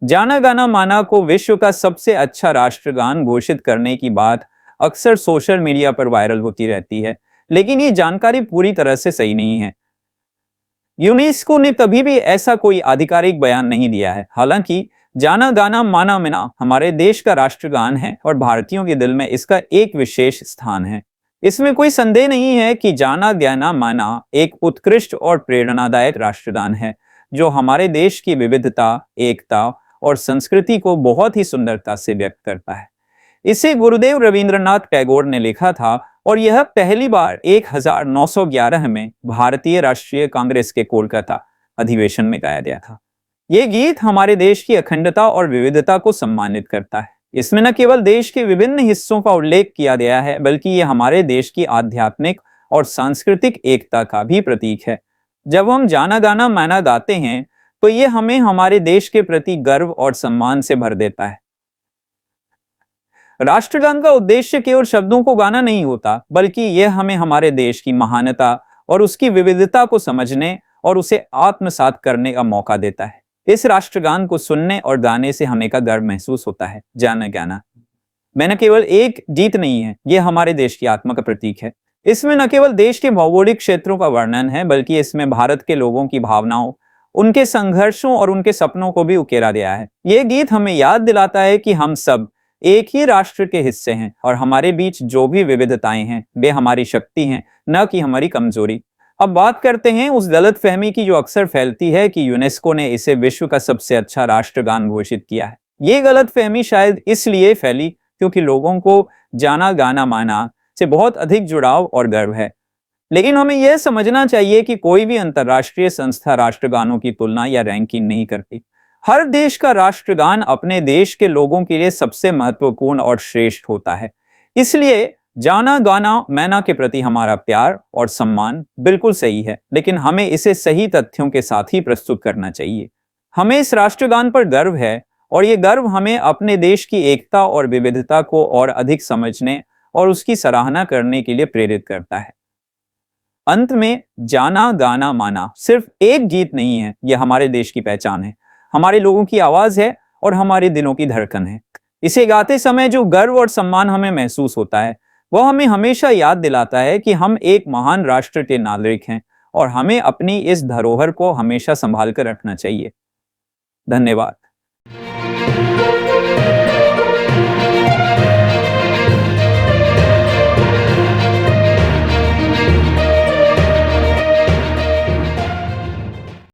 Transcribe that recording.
जाना गाना माना को विश्व का सबसे अच्छा राष्ट्रगान घोषित करने की बात अक्सर सोशल मीडिया पर वायरल होती रहती है, लेकिन ये जानकारी पूरी तरह से सही नहीं है। यूनेस्को ने कभी भी ऐसा कोई आधिकारिक बयान नहीं दिया है। हालांकि जाना गाना माना मिना हमारे देश का राष्ट्रगान है और भारतीयों के दिल में इसका एक विशेष स्थान है। इसमें कोई संदेह नहीं है कि जाना गाना माना एक उत्कृष्ट और प्रेरणादायक राष्ट्रगान है, जो हमारे देश की विविधता, एकता और संस्कृति को बहुत ही सुंदरता से व्यक्त करता है। इसे गुरुदेव रविंद्रनाथ टैगोर ने लिखा था और यह पहली बार 1911 में भारतीय राष्ट्रीय कांग्रेस के कोलकाता अधिवेशन में गाया गया था। यह गीत हमारे देश की अखंडता और विविधता को सम्मानित करता है। इसमें न केवल देश के विभिन्न हिस्सों का उल्लेख किया गया है, बल्कि यह हमारे देश की आध्यात्मिक और सांस्कृतिक एकता का भी प्रतीक है। जब हम जाना गाना माना गाते हैं तो ये हमें हमारे देश के प्रति गर्व और सम्मान से भर देता है। राष्ट्रगान का उद्देश्य केवल शब्दों को गाना नहीं होता, बल्कि यह हमें हमारे देश की महानता और उसकी विविधता को समझने और उसे आत्मसात करने का मौका देता है। इस राष्ट्रगान को सुनने और गाने से हमें का गर्व महसूस होता है। जाना गाना मैंने केवल एक गीत नहीं है, यह हमारे देश की आत्मा का प्रतीक है। इसमें न केवल देश के भौगोलिक क्षेत्रों का वर्णन है, बल्कि इसमें भारत के लोगों की भावनाओं, उनके संघर्षों और उनके सपनों को भी उकेरा गया है। यह गीत हमें याद दिलाता है कि हम सब एक ही राष्ट्र के हिस्से हैं और हमारे बीच जो भी विविधताएं हैं वे हमारी शक्ति हैं, न कि हमारी कमजोरी। अब बात करते हैं उस गलतफहमी की जो अक्सर फैलती है कि यूनेस्को ने इसे विश्व का सबसे अच्छा राष्ट्रगान घोषित किया है। ये गलतफहमी शायद इसलिए फैली क्योंकि लोगों को जाना गाना माना से बहुत अधिक जुड़ाव और गर्व है। लेकिन हमें यह समझना चाहिए कि कोई भी अंतर्राष्ट्रीय संस्था राष्ट्रगानों की तुलना या रैंकिंग नहीं करती। हर देश का राष्ट्रगान अपने देश के लोगों के लिए सबसे महत्वपूर्ण और श्रेष्ठ होता है। इसलिए जाना गाना मैना के प्रति हमारा प्यार और सम्मान बिल्कुल सही है, लेकिन हमें इसे सही तथ्यों के साथ ही प्रस्तुत करना चाहिए। हमें इस राष्ट्रगान पर गर्व है और ये गर्व हमें अपने देश की एकता और विविधता को और अधिक समझने और उसकी सराहना करने के लिए प्रेरित करता है। अंत में जाना गाना माना सिर्फ एक गीत नहीं है, यह हमारे देश की पहचान है, हमारे लोगों की आवाज है और हमारे दिलों की धड़कन है। इसे गाते समय जो गर्व और सम्मान हमें महसूस होता है, वह हमें हमेशा याद दिलाता है कि हम एक महान राष्ट्र के नागरिक हैं और हमें अपनी इस धरोहर को हमेशा संभाल कर रखना चाहिए। धन्यवाद।